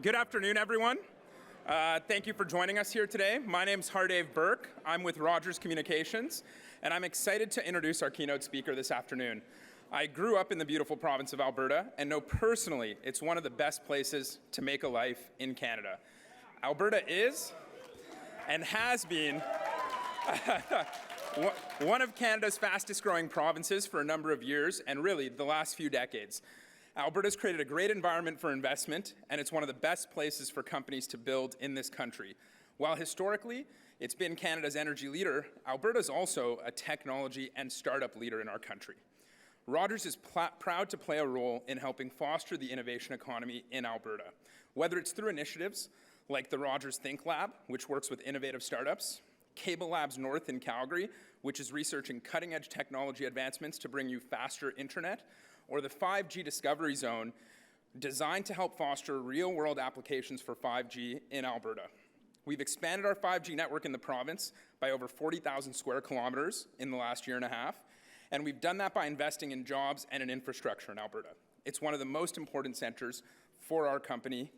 Good afternoon, everyone. Thank you for joining us here today. My name's Hardave Birk. I'm with Rogers Communications, and I'm excited to introduce our keynote speaker this afternoon. I grew up in the beautiful province of Alberta and know personally it's one of the best places to make a life in Canada. Alberta is and has been one of Canada's fastest growing provinces for a number of years, and really the last few decades. Alberta's created a great environment for investment, and it's one of the best places for companies to build in this country. While historically it's been Canada's energy leader, Alberta's also a technology and startup leader in our country. Rogers is proud to play a role in helping foster the innovation economy in Alberta, whether it's through initiatives like the Rogers Think Lab, which works with innovative startups, Cable Labs North in Calgary, which is researching cutting-edge technology advancements to bring you faster internet, or the 5G Discovery Zone, designed to help foster real-world applications for 5G in Alberta. We've expanded our 5G network in the province by over 40,000 square kilometers in the last year and a half, and we've done that by investing in jobs and in infrastructure in Alberta. It's one of the most important centers for our company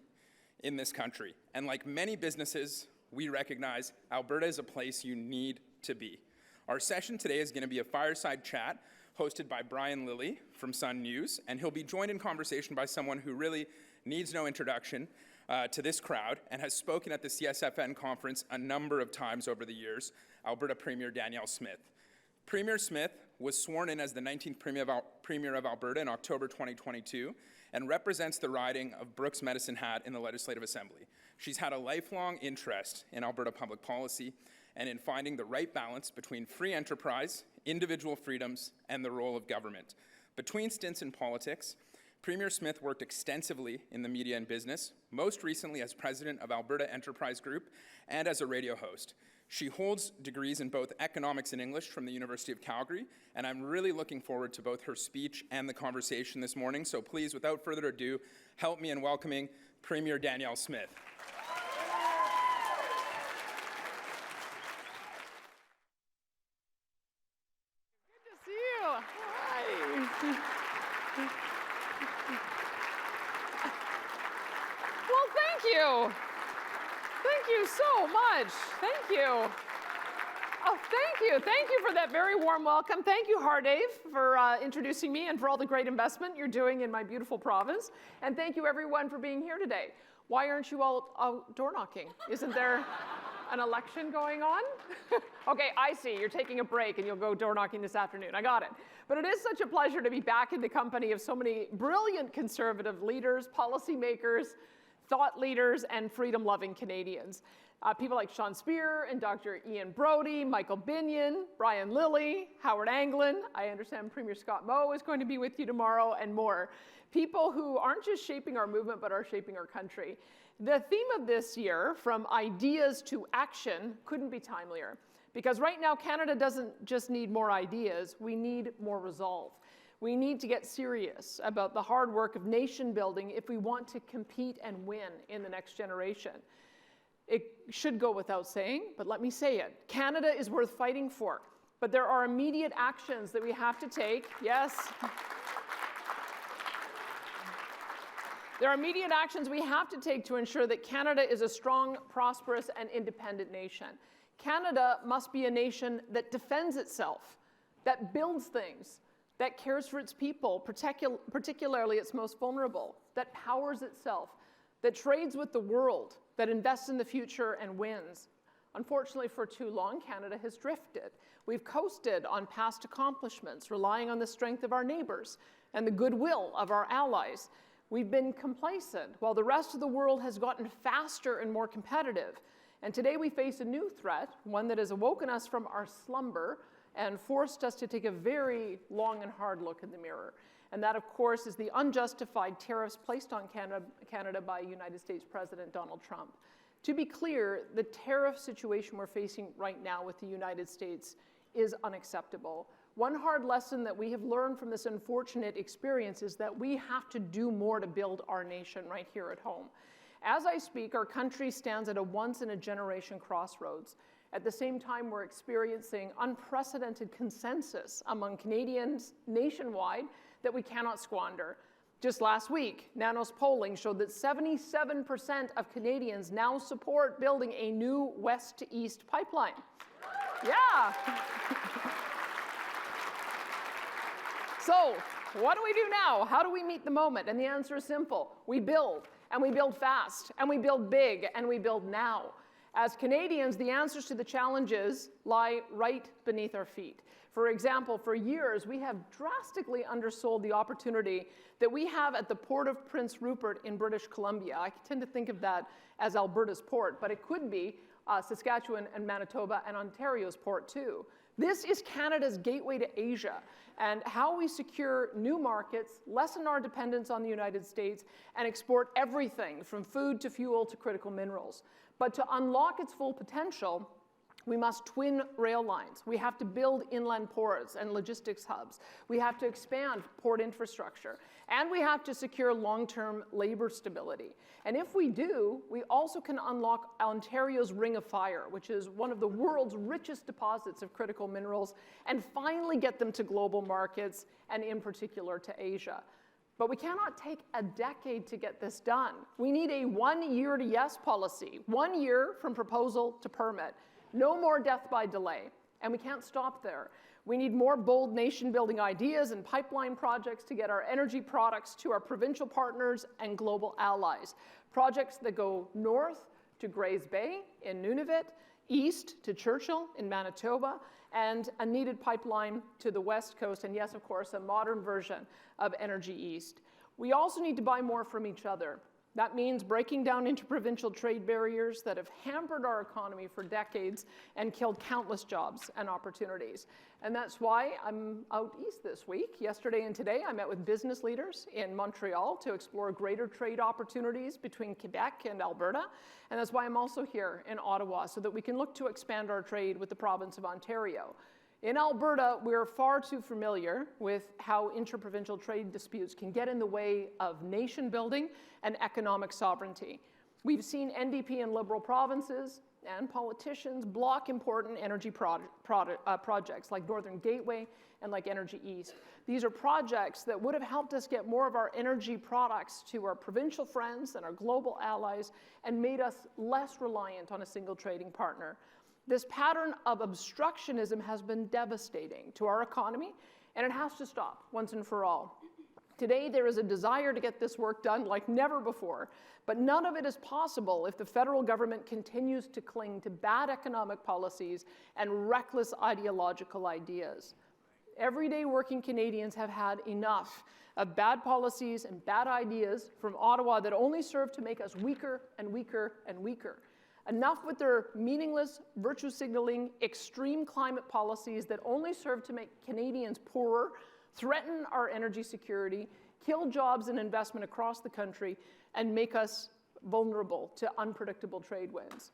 in this country. And like many businesses, we recognize Alberta is a place you need to be. Our session today is going to be a fireside chat hosted by Brian Lilley from Sun News, and he'll be joined in conversation by someone who really needs no introduction to this crowd and has spoken at the CSFN conference a number of times over the years, Alberta Premier Danielle Smith. Premier Smith was sworn in as the 19th Premier of Alberta in October 2022 and represents the riding of Birk's Medicine Hat in the Legislative Assembly. She's had a lifelong interest in Alberta public policy and in finding the right balance between free enterprise, individual freedoms, and the role of government. Between stints in politics, Premier Smith worked extensively in the media and business, most recently as president of Alberta Enterprise Group and as a radio host. She holds degrees in both economics and English from the University of Calgary, and I'm really looking forward to both her speech and the conversation this morning. So please, without further ado, help me in welcoming Premier Danielle Smith. Well, thank you. Thank you so much. Thank you. Oh, thank you. Thank you for that very warm welcome. Thank you, Hardave, for introducing me and for all the great investment you're doing in my beautiful province. And thank you, everyone, for being here today. Why aren't you all door knocking? Isn't there an election going on? Okay, I see. You're taking a break and you'll go door knocking this afternoon. I got it. But it is such a pleasure to be back in the company of so many brilliant conservative leaders, policymakers, thought leaders, and freedom-loving Canadians. People like Sean Speer and Dr. Ian Brody, Michael Binion, Brian Lilley, Howard Anglin. I understand Premier Scott Moe is going to be with you tomorrow, and more. People who aren't just shaping our movement, but are shaping our country. The theme of this year, from ideas to action, couldn't be timelier. Because right now, Canada doesn't just need more ideas, we need more resolve. We need to get serious about the hard work of nation building if we want to compete and win in the next generation. It should go without saying, but let me say it. Canada is worth fighting for, but there are immediate actions that we have to take. Yes. There are immediate actions we have to take to ensure that Canada is a strong, prosperous, and independent nation. Canada must be a nation that defends itself, that builds things, that cares for its people, particularly its most vulnerable, that powers itself, that trades with the world, that invests in the future and wins. Unfortunately, for too long, Canada has drifted. We've coasted on past accomplishments, relying on the strength of our neighbors and the goodwill of our allies. We've been complacent while the rest of the world has gotten faster and more competitive. And today we face a new threat, one that has awoken us from our slumber and forced us to take a very long and hard look in the mirror. And that, of course, is the unjustified tariffs placed on Canada by United States President Donald Trump. To be clear, the tariff situation we're facing right now with the United States is unacceptable. One hard lesson that we have learned from this unfortunate experience is that we have to do more to build our nation right here at home. As I speak, our country stands at a once-in-a-generation crossroads. At the same time, we're experiencing unprecedented consensus among Canadians nationwide that we cannot squander. Just last week, Nanos polling showed that 77% of Canadians now support building a new west to east pipeline. Yeah. So, what do we do now? How do we meet the moment? And the answer is simple. We build, and we build fast, and we build big, and we build now. As Canadians, the answers to the challenges lie right beneath our feet. For example, for years, we have drastically undersold the opportunity that we have at the Port of Prince Rupert in British Columbia. I tend to think of that as Alberta's port, but it could be Saskatchewan and Manitoba and Ontario's port too. This is Canada's gateway to Asia, and how we secure new markets, lessen our dependence on the United States, and export everything from food to fuel to critical minerals. But to unlock its full potential, we must twin rail lines. We have to build inland ports and logistics hubs. We have to expand port infrastructure. And we have to secure long-term labor stability. And if we do, we also can unlock Ontario's Ring of Fire, which is one of the world's richest deposits of critical minerals, and finally get them to global markets, and in particular to Asia. But we cannot take a decade to get this done. We need a 1 year to yes policy, 1 year from proposal to permit. No more death by delay, and we can't stop there. We need more bold nation-building ideas and pipeline projects to get our energy products to our provincial partners and global allies. Projects that go north to Grays Bay in Nunavut, east to Churchill in Manitoba, and a needed pipeline to the west coast, and yes, of course, a modern version of Energy East. We also need to buy more from each other. That means breaking down interprovincial trade barriers that have hampered our economy for decades and killed countless jobs and opportunities. And that's why I'm out east this week. Yesterday and today, I met with business leaders in Montreal to explore greater trade opportunities between Quebec and Alberta. And that's why I'm also here in Ottawa, so that we can look to expand our trade with the province of Ontario. In Alberta, we're far too familiar with how interprovincial trade disputes can get in the way of nation building and economic sovereignty. We've seen NDP and Liberal provinces and politicians block important energy projects like Northern Gateway and like Energy East. These are projects that would have helped us get more of our energy products to our provincial friends and our global allies and made us less reliant on a single trading partner. This pattern of obstructionism has been devastating to our economy, and it has to stop once and for all. Today, there is a desire to get this work done like never before, but none of it is possible if the federal government continues to cling to bad economic policies and reckless ideological ideas. Everyday working Canadians have had enough of bad policies and bad ideas from Ottawa that only serve to make us weaker and weaker and weaker. Enough with their meaningless, virtue-signaling, extreme climate policies that only serve to make Canadians poorer, threaten our energy security, kill jobs and investment across the country, and make us vulnerable to unpredictable trade winds.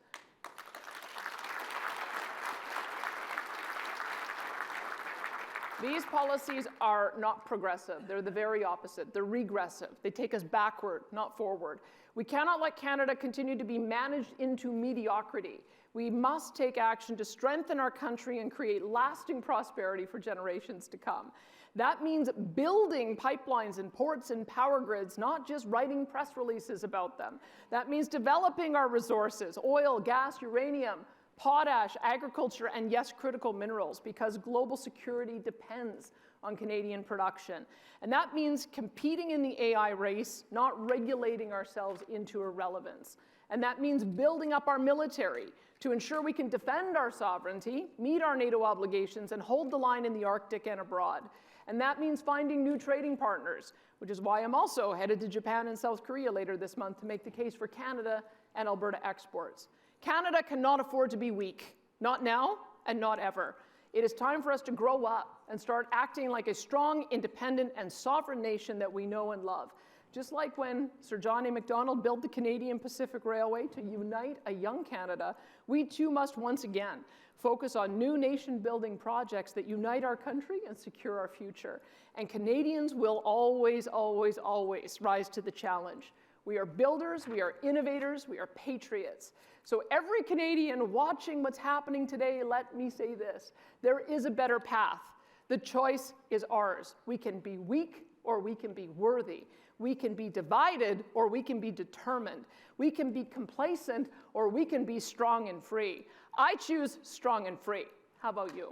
These policies are not progressive. They're the very opposite. They're regressive. They take us backward, not forward. We cannot let Canada continue to be managed into mediocrity. We must take action to strengthen our country and create lasting prosperity for generations to come. That means building pipelines and ports and power grids, not just writing press releases about them. That means developing our resources, oil, gas, uranium, potash, agriculture, and yes, critical minerals, because global security depends on Canadian production. And that means competing in the AI race, not regulating ourselves into irrelevance. And that means building up our military to ensure we can defend our sovereignty, meet our NATO obligations, and hold the line in the Arctic and abroad. And that means finding new trading partners, which is why I'm also headed to Japan and South Korea later this month to make the case for Canada and Alberta exports. Canada cannot afford to be weak, not now and not ever. It is time for us to grow up and start acting like a strong, independent, and sovereign nation that we know and love. Just like when Sir John A. Macdonald built the Canadian Pacific Railway to unite a young Canada, we too must once again focus on new nation-building projects that unite our country and secure our future. And Canadians will always, always, always rise to the challenge. We are builders, we are innovators, we are patriots. So every Canadian watching what's happening today, let me say this: there is a better path. The choice is ours. We can be weak or we can be worthy. We can be divided, or we can be determined. We can be complacent, or we can be strong and free. I choose strong and free. How about you?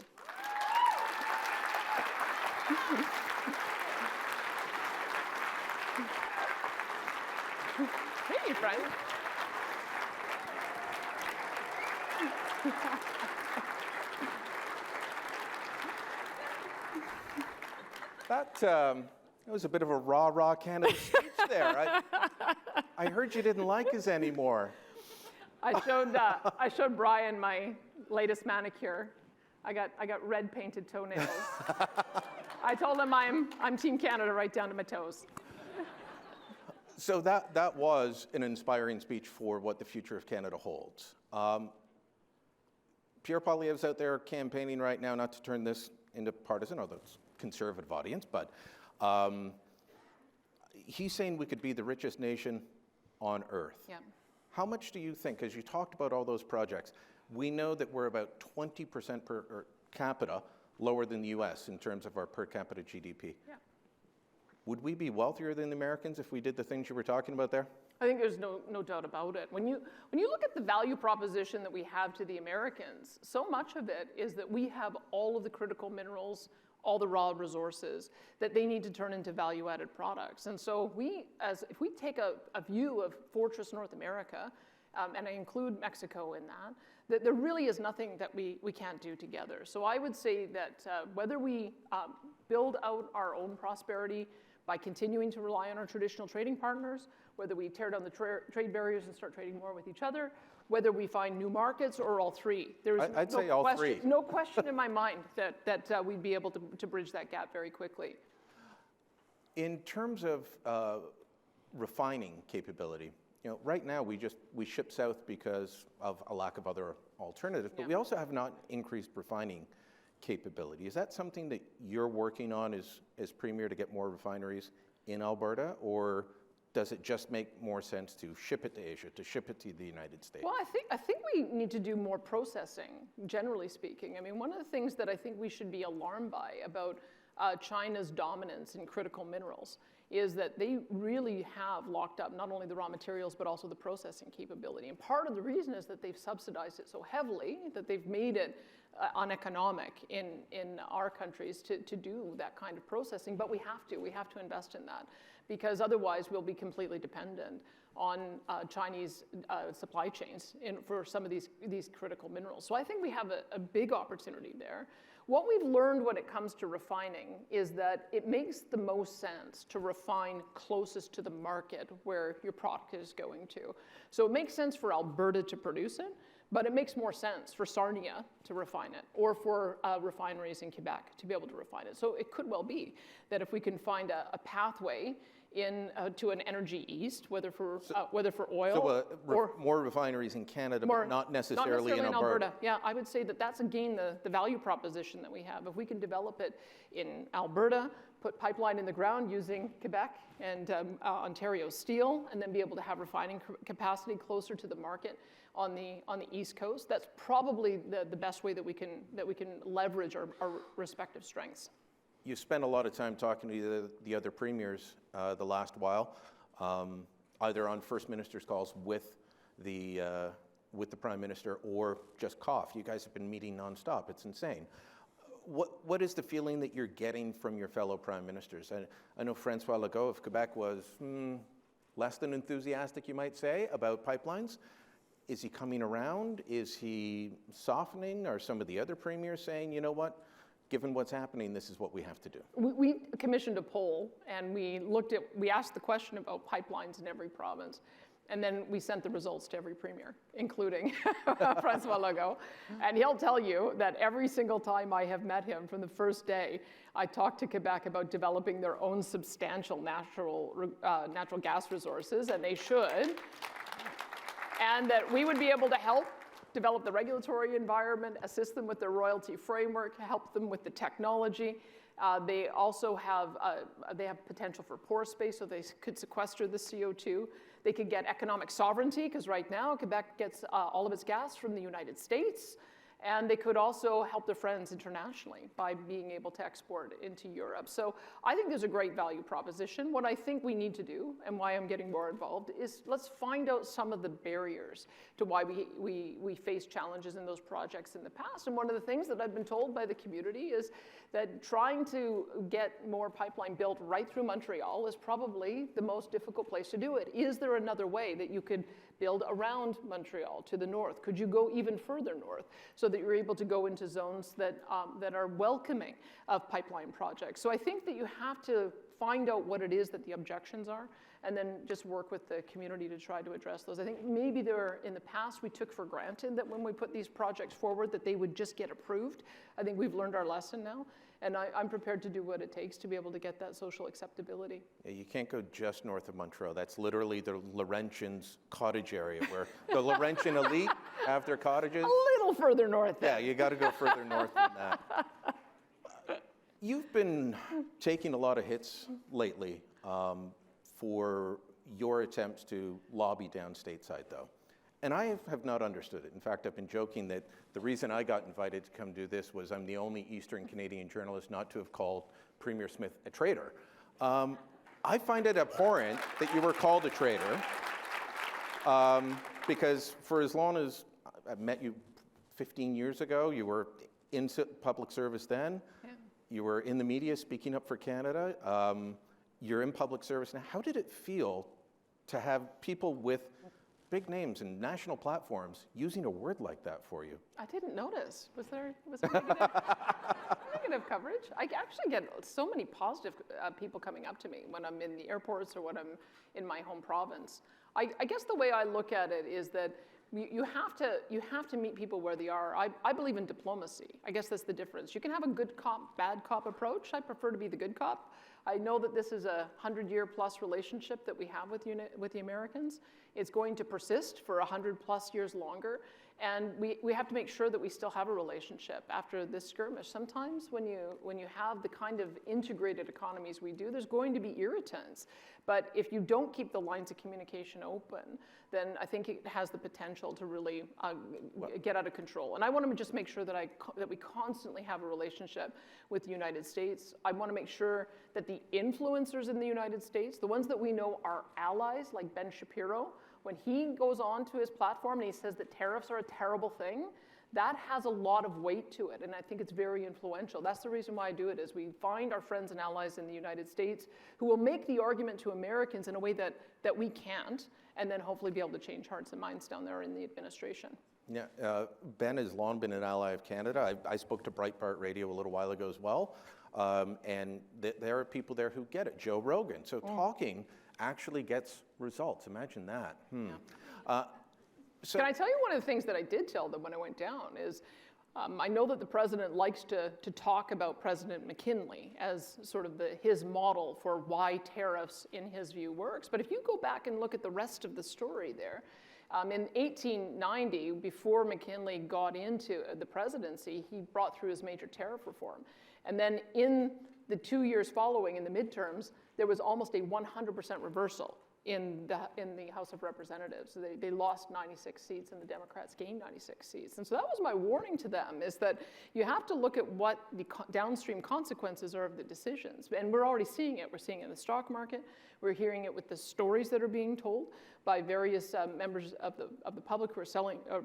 Hey, friend. That was a bit of a rah-rah Canada speech there. I heard you didn't like us anymore. I showed Brian my latest manicure. I got red painted toenails. I told him I'm Team Canada right down to my toes. So that was an inspiring speech for what the future of Canada holds. Pierre Poilievre's out there campaigning right now, not to turn this into partisan, although it's a conservative audience, but he's saying we could be the richest nation on earth. Yeah. How much do you think, because you talked about all those projects, we know that we're about 20% per capita lower than the US in terms of our per capita GDP. Yeah. Would we be wealthier than the Americans if we did the things you were talking about there? I think there's no doubt about it. When you look at the value proposition that we have to the Americans, so much of it is that we have all of the critical minerals, all the raw resources that they need to turn into value-added products. And so if we take a view of Fortress North America, and I include Mexico in that there really is nothing that we can't do together. So I would say that whether we build out our own prosperity by continuing to rely on our traditional trading partners, whether we tear down the trade barriers and start trading more with each other, whether we find new markets, or all three. I'd say all three. No question in my mind that we'd be able to bridge that gap very quickly. In terms of refining capability, right now we ship south because of a lack of other alternatives, but we also have not increased refining capability. Is that something that you're working on as Premier to get more refineries in Alberta, or does it just make more sense to ship it to Asia, to ship it to the United States? Well, I think we need to do more processing, generally speaking. I mean, one of the things that I think we should be alarmed by about China's dominance in critical minerals is that they really have locked up not only the raw materials, but also the processing capability. And part of the reason is that they've subsidized it so heavily that they've made it uneconomic in our countries to do that kind of processing. But we have to invest in that, because otherwise we'll be completely dependent on Chinese supply chains for some of these critical minerals. So I think we have a big opportunity there. What we've learned when it comes to refining is that it makes the most sense to refine closest to the market where your product is going to. So it makes sense for Alberta to produce it, but it makes more sense for Sarnia to refine it, or for refineries in Quebec to be able to refine it. So it could well be that if we can find a pathway to an energy east, whether for oil or more refineries in Canada, but not necessarily in Alberta. Yeah, I would say that that's again the value proposition that we have. If we can develop it in Alberta, put pipeline in the ground using Quebec and Ontario steel, and then be able to have refining capacity closer to the market on the East Coast, that's probably the best way that we can leverage our respective strengths. You spent a lot of time talking to the other premiers the last while, either on First Minister's calls with the Prime Minister or just cough. You guys have been meeting nonstop. It's insane. What is the feeling that you're getting from your fellow Prime Ministers? I know Francois Legault of Quebec was less than enthusiastic, you might say, about pipelines. Is he coming around? Is he softening? Are some of the other premiers saying, you know what? Given what's happening, this is what we have to do? We commissioned a poll, and we asked the question about pipelines in every province, and then we sent the results to every premier, including Francois Legault. And he'll tell you that every single time I have met him from the first day, I talked to Quebec about developing their own substantial natural gas resources, and they should, and that we would be able to help develop the regulatory environment, assist them with their royalty framework, help them with the technology. They also have potential for pore space, so they could sequester the CO2. They could get economic sovereignty, because right now Quebec gets all of its gas from the United States. And they could also help their friends internationally by being able to export into Europe. So I think there's a great value proposition. What I think we need to do, and why I'm getting more involved, is let's find out some of the barriers to why we face challenges in those projects in the past. And one of the things that I've been told by the community is that trying to get more pipeline built right through Montreal is probably the most difficult place to do it. Is there another way that you could build around Montreal to the north? Could you go even further north so that you're able to go into zones that are welcoming of pipeline projects? So I think that you have to find out what it is that the objections are and then just work with the community to try to address those. I think maybe in the past we took for granted that when we put these projects forward that they would just get approved. I think we've learned our lesson now. And I'm prepared to do what it takes to be able to get that social acceptability. Yeah, you can't go just north of Montreal. That's literally the Laurentians' cottage area, where the Laurentian elite have their cottages. A little further north there. Yeah, you got to go further north than that. You've been taking a lot of hits lately for your attempts to lobby down stateside, though. And I have not understood it. In fact, I've been joking that the reason I got invited to come do this was I'm the only Eastern Canadian journalist not to have called Premier Smith a traitor. I find it abhorrent that you were called a traitor because for as long as I met you 15 years ago, you were in public service then. Yeah. You were in the media speaking up for Canada. You're in public service now. How did it feel to have people with big names and national platforms using a word like that for you? I didn't notice. Was there negative coverage? I actually get so many positive people coming up to me when I'm in the airports or when I'm in my home province. I guess the way I look at it is that you have to meet people where they are. I believe in diplomacy. I guess that's the difference. You can have a good cop, bad cop approach. I prefer to be the good cop. I know that this is a 100-year-plus relationship that we have with the Americans. It's going to persist for 100-plus years longer, and we have to make sure that we still have a relationship after this skirmish. Sometimes when you have the kind of integrated economies we do, there's going to be irritants. But if you don't keep the lines of communication open, then I think it has the potential to really get out of control. And I want to just make sure that we constantly have a relationship with the United States. I want to make sure that the influencers in the United States, the ones that we know are allies, like Ben Shapiro, when he goes on to his platform and he says that tariffs are a terrible thing, that has a lot of weight to it, and I think it's very influential. That's the reason why I do it, is we find our friends and allies in the United States who will make the argument to Americans in a way that we can't, and then hopefully be able to change hearts and minds down there in the administration. Yeah, Ben has long been an ally of Canada. I spoke to Breitbart Radio a little while ago as well, and there are people there who get it. Joe Rogan. So talking actually gets results. Imagine that. Yeah. So, can I tell you one of the things that I did tell them when I went down is I know that the president likes to talk about President McKinley as sort of his model for why tariffs, in his view, works. But if you go back and look at the rest of the story there, in 1890, before McKinley got into the presidency, he brought through his major tariff reform. And then in the 2 years following, in the midterms, there was almost a 100% reversal in the House of Representatives. They lost 96 seats and the Democrats gained 96 seats. And so that was my warning to them, is that you have to look at what the downstream consequences are of the decisions. And we're already seeing it. We're seeing it in the stock market. We're hearing it with the stories that are being told by various members of the public who are selling, or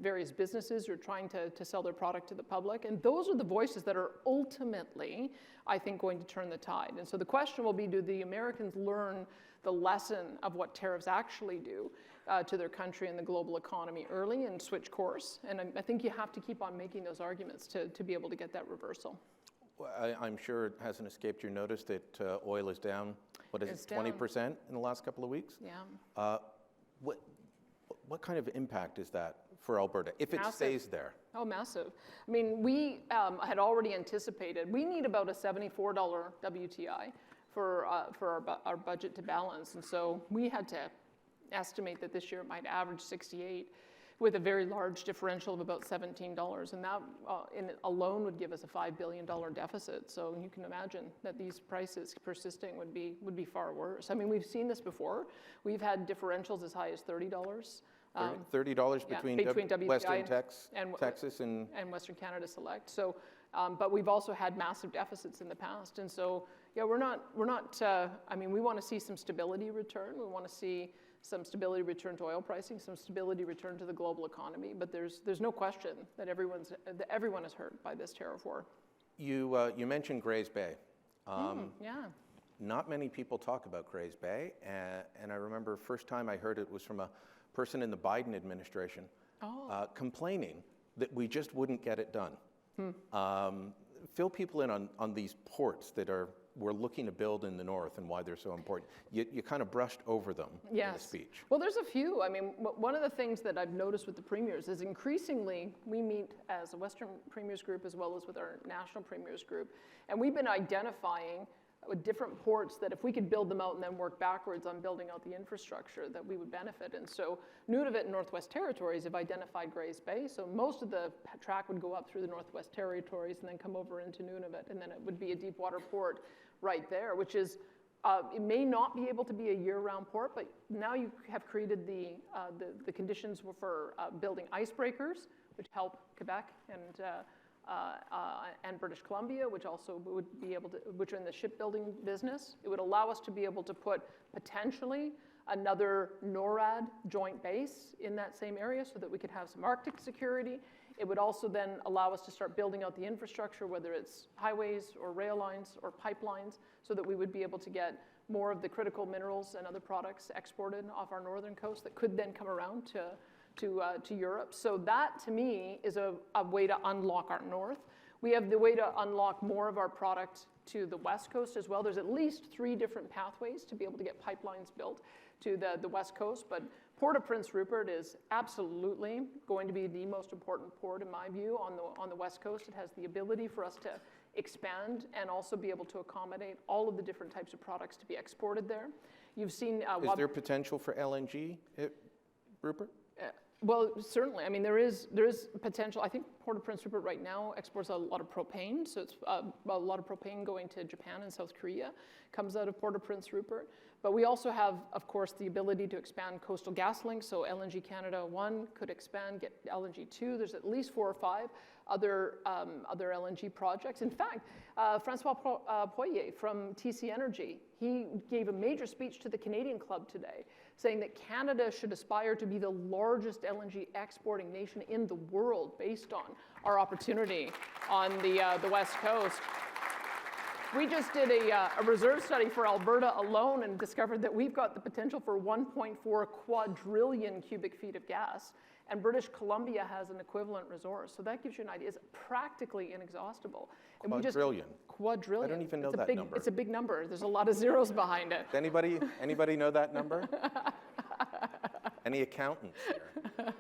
various businesses who are trying to sell their product to the public. And those are the voices that are ultimately, I think, going to turn the tide. And so the question will be, do the Americans learn the lesson of what tariffs actually do to their country and the global economy early and switch course? And I think you have to keep on making those arguments to be able to get that reversal. Well, I'm sure it hasn't escaped your notice that oil is down, what is it, 20% in the last couple of weeks? Yeah. What kind of impact is that for Alberta, if it stays there? Oh, massive. I mean, we had already anticipated, we need about a $74 WTI for our budget to balance. And so we had to estimate that this year it might average 68. with a very large differential of about $17. And that in alone would give us a $5 billion deficit. So you can imagine that these prices persisting would be far worse. I mean, we've seen this before. We've had differentials as high as $30. $30 between WTI Western Texas and Western Canada Select. So, but we've also had massive deficits in the past. And so, yeah, we're not. I mean, we want to see some stability return. We want to see some stability return to oil pricing, some stability return to the global economy. But there's no question that everyone is hurt by this tariff war. You mentioned Grays Bay. Yeah. Not many people talk about Grays Bay, and I remember first time I heard it was from a person in the Biden administration complaining that we just wouldn't get it done. Fill people in on these ports that we're looking to build in the north and why they're so important. You kind of brushed over them in the speech. Well, there's a few. I mean, one of the things that I've noticed with the premiers is increasingly we meet as a Western Premiers Group as well as with our National Premiers Group, and we've been identifying with different ports that if we could build them out and then work backwards on building out the infrastructure, that we would benefit. And so Nunavut and Northwest Territories have identified Grays Bay. So most of the track would go up through the Northwest Territories and then come over into Nunavut. And then it would be a deep water port right there, which is, it may not be able to be a year-round port, but now you have created the conditions for building icebreakers, which help Quebec and British Columbia, which also would be able to, which are in the shipbuilding business. It would allow us to be able to put potentially another NORAD joint base in that same area so that we could have some Arctic security. It would also then allow us to start building out the infrastructure, whether it's highways or rail lines or pipelines, so that we would be able to get more of the critical minerals and other products exported off our northern coast that could then come around to Europe. So that, to me, is a way to unlock our north. We have the way to unlock more of our product to the west coast as well. There's at least 3 different pathways to be able to get pipelines built to the west coast. But Port of Prince Rupert is absolutely going to be the most important port, in my view, on the west coast. It has the ability for us to expand and also be able to accommodate all of the different types of products to be exported there. You've seen... is there potential for LNG at Rupert? Well, certainly. I mean, there is potential. I think Port of Prince Rupert right now exports a lot of propane, so it's a lot of propane going to Japan and South Korea comes out of Port of Prince Rupert. But we also have, of course, the ability to expand Coastal GasLink, so LNG Canada 1 could expand, get LNG 2. There's at least 4 or 5 other LNG projects. In fact, Francois Poirier from TC Energy, he gave a major speech to the Canadian Club today, saying that Canada should aspire to be the largest LNG exporting nation in the world based on our opportunity on the West Coast. We just did a reserve study for Alberta alone and discovered that we've got the potential for 1.4 quadrillion cubic feet of gas, and British Columbia has an equivalent resource. So that gives you an idea. It's practically inexhaustible. Quadrillion? Quadrillion. I don't even know that number. It's a big number. There's a lot of zeros behind it. Anybody know that number? Any accountants here?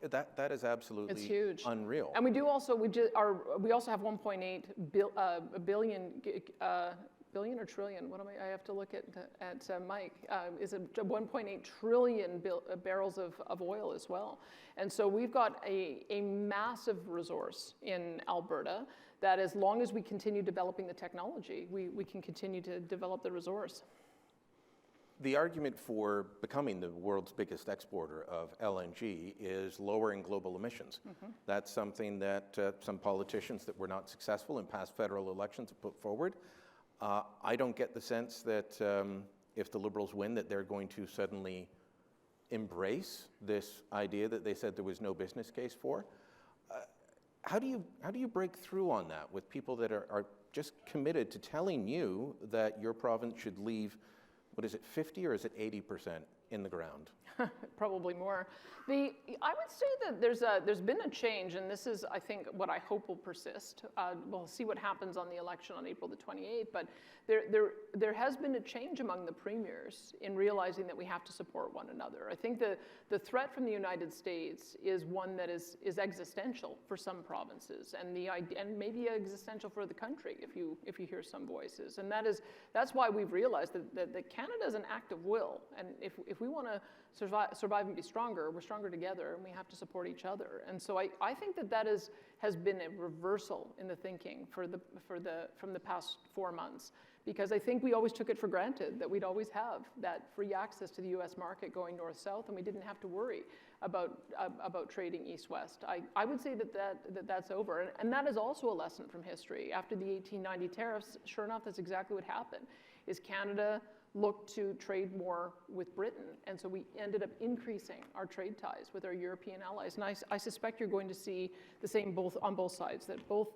That is absolutely it's huge. Unreal. And we also have 1.8 billion or trillion. What am I have to look at Mike. Is it 1.8 trillion barrels of oil as well. And so we've got a massive resource in Alberta that, as long as we continue developing the technology, we can continue to develop the resource. The argument for becoming the world's biggest exporter of LNG is lowering global emissions. Mm-hmm. That's something that some politicians that were not successful in past federal elections have put forward. I don't get the sense that if the Liberals win, that they're going to suddenly embrace this idea that they said there was no business case for. How do you break through on that with people that are just committed to telling you that your province should leave, what is it, 50 or is it 80% in the ground? Probably more. I would say that there's been a change, and this is, I think, what I hope will persist. We'll see what happens on the election on April the 28th, but there has been a change among the premiers in realizing that we have to support one another. I think the threat from the United States is one that is existential for some provinces, and maybe existential for the country if you hear some voices, and that's why we've realized that Canada is an act of will, and if we want to survive and be stronger, we're stronger together, and we have to support each other. And so I think that has been a reversal in the thinking from the past 4 months, because I think we always took it for granted that we'd always have that free access to the U.S. market going north-south, and we didn't have to worry about trading east-west. I would say that's over, and that is also a lesson from history. After the 1890 tariffs, sure enough, that's exactly what happened, is Canada looked to trade more with Britain, and so we ended up increasing our trade ties with our European allies. And I suspect you're going to see the same on both sides, that both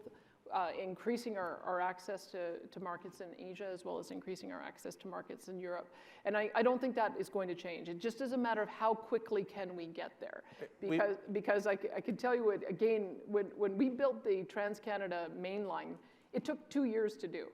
increasing our access to markets in Asia, as well as increasing our access to markets in Europe. And I don't think that is going to change. It just is a matter of how quickly can we get there. Because I can tell you, again, when we built the Trans-Canada main line, it took 2 years to do.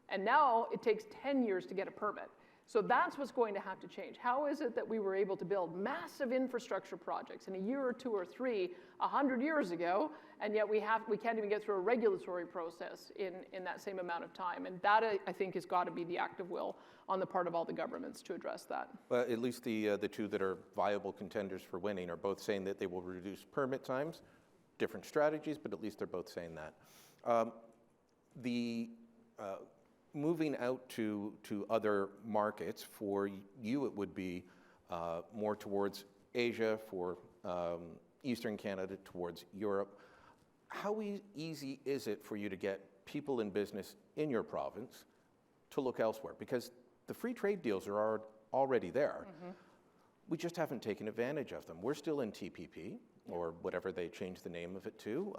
And now it takes 10 years to get a permit. So that's what's going to have to change. How is it that we were able to build massive infrastructure projects in a year or 2 or 3, 100 years ago, and yet we can't even get through a regulatory process in that same amount of time? And that, I think, has got to be the active will on the part of all the governments to address that. Well, at least the two that are viable contenders for winning are both saying that they will reduce permit times, different strategies, but at least they're both saying that. Moving out to other markets, for you it would be more towards Asia, for Eastern Canada towards Europe. How easy is it for you to get people in business in your province to look elsewhere? Because the free trade deals are already there. Mm-hmm. We just haven't taken advantage of them. We're still in TPP, or whatever they changed the name of it to.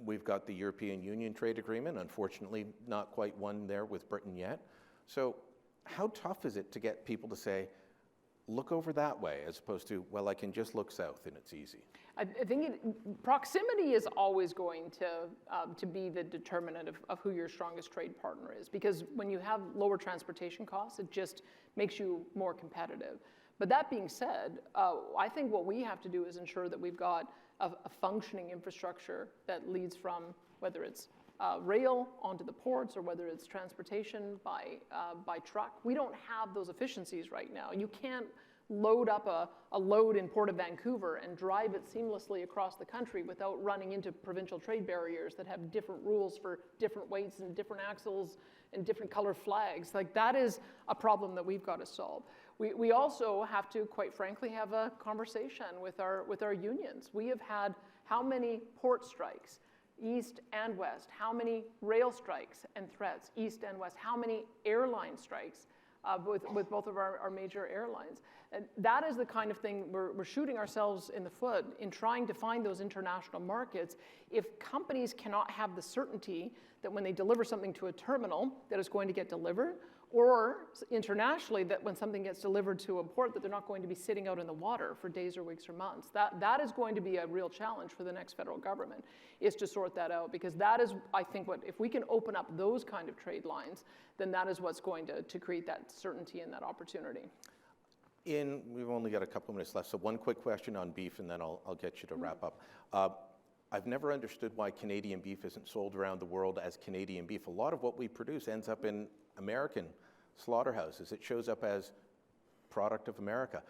We've got the European Union trade agreement, unfortunately not quite one there with Britain yet. So how tough is it to get people to say, look over that way, as opposed to, well, I can just look south and it's easy? I think proximity is always going to be the determinant of who your strongest trade partner is, because when you have lower transportation costs, it just makes you more competitive. But that being said, I think what we have to do is ensure that we've got a functioning infrastructure that leads from, whether it's rail onto the ports, or whether it's transportation by truck. We don't have those efficiencies right now. You can't load up a load in Port of Vancouver and drive it seamlessly across the country without running into provincial trade barriers that have different rules for different weights and different axles and different color flags. Like, that is a problem that we've got to solve. We also have to, quite frankly, have a conversation with our unions. We have had how many port strikes, east and west? How many rail strikes and threats, east and west? How many airline strikes with both of our major airlines? And that is the kind of thing we're shooting ourselves in the foot in trying to find those international markets. If companies cannot have the certainty that when they deliver something to a terminal that it's going to get delivered, or internationally that when something gets delivered to a port that they're not going to be sitting out in the water for days or weeks or months. That is going to be a real challenge for the next federal government, is to sort that out, because that is, I think, if we can open up those kind of trade lines, then that is what's going to create that certainty and that opportunity. We've only got a couple of minutes left, so one quick question on beef, and then I'll get you to wrap up. I've never understood why Canadian beef isn't sold around the world as Canadian beef. A lot of what we produce ends up in American slaughterhouses. It shows up as product of America.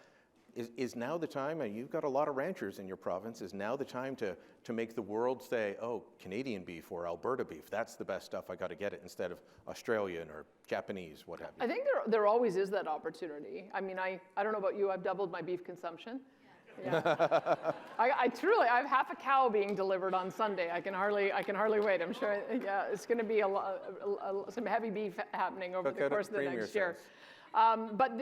Is now the time, and you've got a lot of ranchers in your province, is now the time to make the world say, oh, Canadian beef or Alberta beef, that's the best stuff, I got to get it, instead of Australian or Japanese, what have you? I think there always is that opportunity. I mean, I don't know about you, I've doubled my beef consumption. Yeah. I have half a cow being delivered on Sunday. I can hardly wait. I'm sure. Yeah, it's going to be some heavy beef happening over the course of the next year. But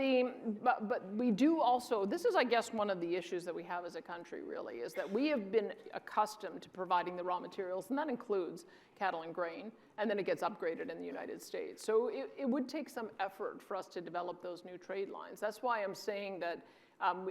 we do also. This is, I guess, one of the issues that we have as a country. Really, is that we have been accustomed to providing the raw materials, and that includes cattle and grain, and then it gets upgraded in the United States. So it would take some effort for us to develop those new trade lines. That's why I'm saying that.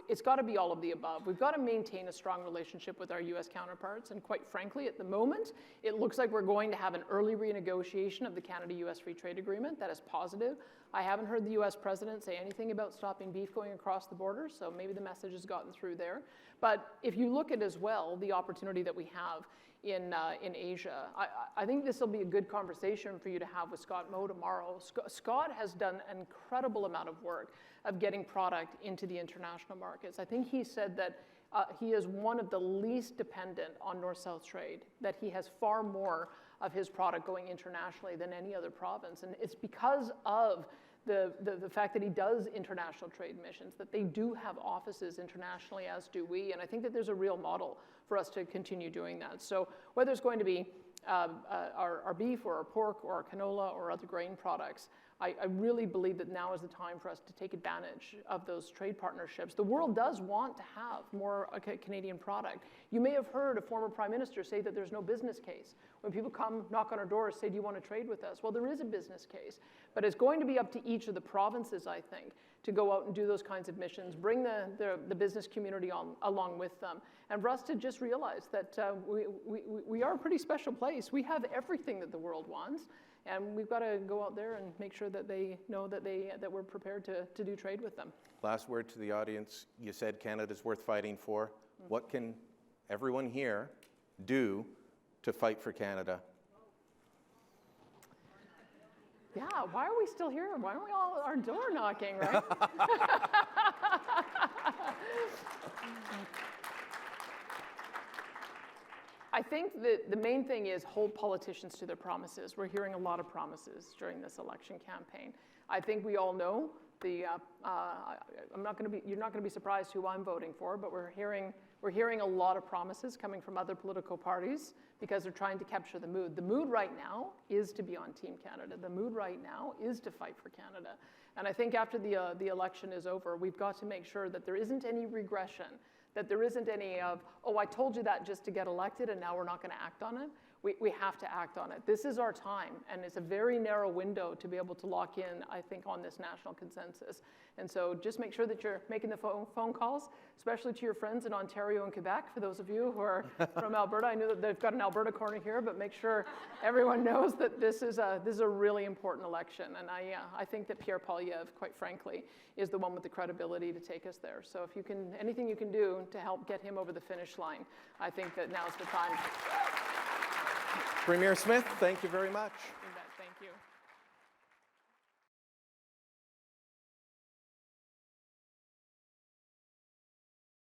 It's got to be all of the above. We've got to maintain a strong relationship with our U.S. counterparts, and quite frankly, at the moment, it looks like we're going to have an early renegotiation of the Canada-U.S. Free Trade Agreement. That is positive. I haven't heard the U.S. President say anything about stopping beef going across the border, so maybe the message has gotten through there. But if you look at as well the opportunity that we have in Asia, I think this will be a good conversation for you to have with Scott Moe tomorrow. Scott has done an incredible amount of work of getting product into the international markets. I think he said that he is one of the least dependent on North-South trade, that he has far more of his product going internationally than any other province. And it's because of the fact that he does international trade missions, that they do have offices internationally, as do we. And I think that there's a real model for us to continue doing that. So whether it's going to be our beef or our pork or our canola or other grain products, I really believe that now is the time for us to take advantage of those trade partnerships. The world does want to have more Canadian product. You may have heard a former prime minister say that there's no business case. When people come knock on our doors, say, do you want to trade with us? Well, there is a business case, but it's going to be up to each of the provinces, I think, to go out and do those kinds of missions, bring the business community along with them, and for us to just realize that we are a pretty special place. We have everything that the world wants. And we've got to go out there and make sure that they know that we're prepared to do trade with them. Last word to the audience. You said Canada's worth fighting for. What can everyone here do to fight for Canada? Yeah, why are we still here? Why aren't we all at our door knocking, right? I think that the main thing is hold politicians to their promises. We're hearing a lot of promises during this election campaign. I think we all know you're not going to be surprised who I'm voting for, but we're hearing a lot of promises coming from other political parties because they're trying to capture the mood. The mood right now is to be on Team Canada. The mood right now is to fight for Canada. And I think after the election is over, we've got to make sure that there isn't any regression, that there isn't any of, oh, I told you that just to get elected and now we're not going to act on it. We have to act on it. This is our time, and it's a very narrow window to be able to lock in, I think, on this national consensus. And so just make sure that you're making the phone calls, especially to your friends in Ontario and Quebec. For those of you who are from Alberta, I know that they've got an Alberta corner here, but make sure everyone knows that this is a really important election. And I think that Pierre Poilievre, quite frankly, is the one with the credibility to take us there. So if you can, anything you can do to help get him over the finish line, I think that now's the time. Premier Smith, thank you very much.